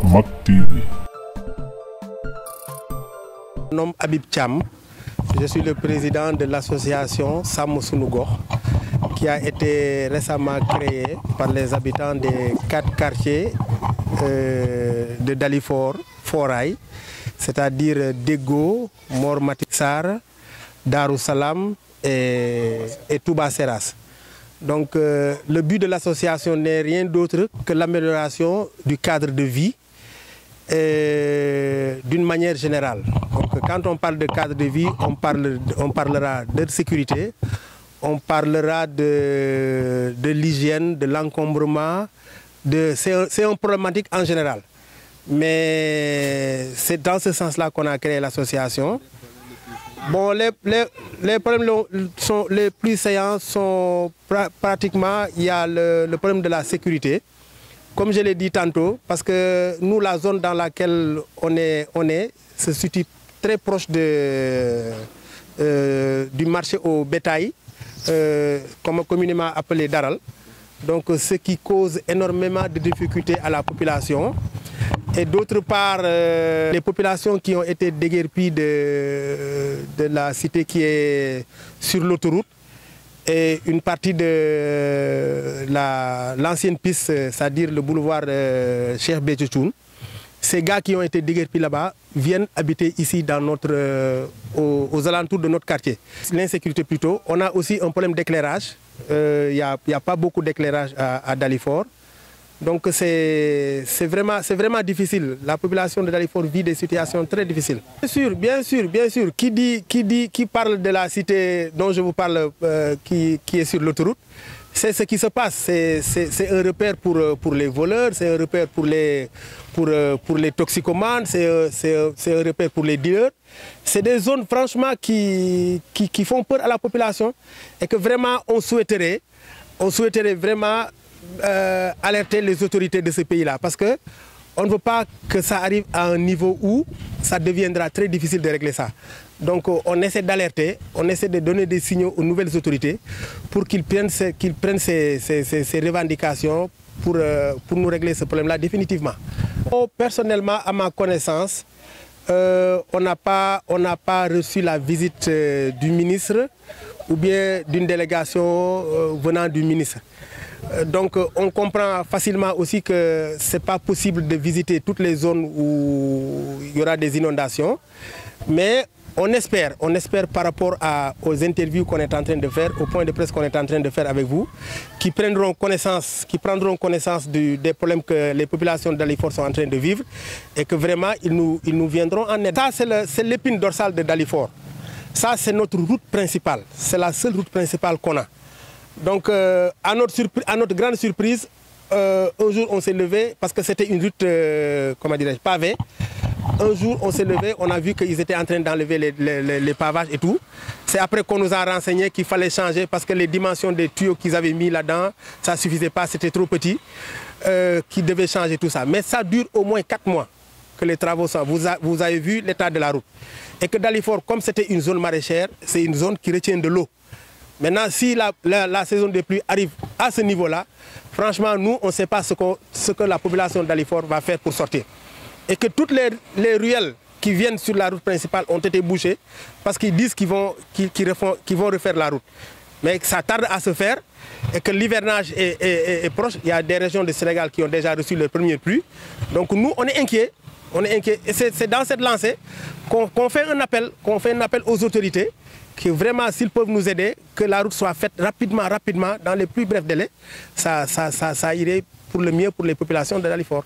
Mak TV. Mon nom est Habib Thiam. Je suis le président de l'association Sàmm Sunu Gox, qui a été récemment créée par les habitants des 4 quartiers de Dalifort, Foirail, c'est-à-dire Deggo, Mor Matik Sarr, Darou Salam et Touba Seras. Donc le but de l'association n'est rien d'autre que l'amélioration du cadre de vie d'une manière générale. Donc, quand on parle de cadre de vie, on parlera de sécurité, on parlera de l'hygiène, de l'encombrement, c'est une problématique en général. Mais c'est dans ce sens-là qu'on a créé l'association. Bon, les problèmes les plus saillants sont pratiquement, il y a le problème de la sécurité. Comme je l'ai dit tantôt, parce que nous, la zone dans laquelle on est se situe très proche du marché au bétail, communément appelé Daral. Donc, ce qui cause énormément de difficultés à la population. Et d'autre part, les populations qui ont été déguerpies de la cité qui est sur l'autoroute, et une partie de l'ancienne piste, c'est-à-dire le boulevard Cheikh Béthio Thioune. Ces gars qui ont été déguerpis là-bas viennent habiter ici dans aux alentours de notre quartier. L'insécurité plutôt. On a aussi un problème d'éclairage. Il n'y a pas beaucoup d'éclairage à Dalifort. Donc c'est vraiment difficile. La population de Dalifort vit des situations très difficiles. Bien sûr. Qui parle de la cité dont je vous parle, qui est sur l'autoroute, c'est ce qui se passe. C'est un repère pour les voleurs, c'est un repère pour les toxicomanes, c'est un repère pour les dealers. C'est des zones franchement qui font peur à la population et que vraiment on souhaiterait vraiment alerter les autorités de ce pays-là, parce qu'on ne veut pas que ça arrive à un niveau où ça deviendra très difficile de régler ça. Donc on essaie d'alerter, on essaie de donner des signaux aux nouvelles autorités pour qu'ils prennent ces revendications pour nous régler ce problème-là définitivement. Personnellement, à ma connaissance, on n'a pas reçu la visite du ministre ou bien d'une délégation venant du ministre. Donc on comprend facilement aussi que ce n'est pas possible de visiter toutes les zones où il y aura des inondations. Mais on espère par rapport aux interviews qu'on est en train de faire, au point de presse qu'on est en train de faire avec vous, qui prendront connaissance des problèmes que les populations de Dalifort sont en train de vivre et que vraiment ils nous viendront en aide. Ça c'est l'épine dorsale de Dalifort. Ça c'est notre route principale, c'est la seule route principale qu'on a. Donc, à notre grande surprise, un jour on s'est levé, parce que c'était une route, pavée. Un jour on s'est levé, on a vu qu'ils étaient en train d'enlever les pavages et tout. C'est après qu'on nous a renseigné qu'il fallait changer parce que les dimensions des tuyaux qu'ils avaient mis là-dedans, ça ne suffisait pas, c'était trop petit, qu'ils devaient changer tout ça. Mais ça dure au moins 4 mois que les travaux sont. Vous avez vu l'état de la route. Et que Dalifort, comme c'était une zone maraîchère, c'est une zone qui retient de l'eau. Maintenant, si la saison des pluies arrive à ce niveau-là, franchement, nous, on ne sait pas ce que la population de Dalifort va faire pour sortir. Et que toutes les ruelles qui viennent sur la route principale ont été bouchées parce qu'ils disent qu'ils vont refaire la route. Mais ça tarde à se faire et que l'hivernage est proche. Il y a des régions du Sénégal qui ont déjà reçu leur première pluie. Donc nous, on est inquiets. Et c'est dans cette lancée qu'on fait un appel aux autorités, que vraiment, s'ils peuvent nous aider, que la route soit faite rapidement, dans les plus brefs délais, ça irait pour le mieux pour les populations de Dalifort.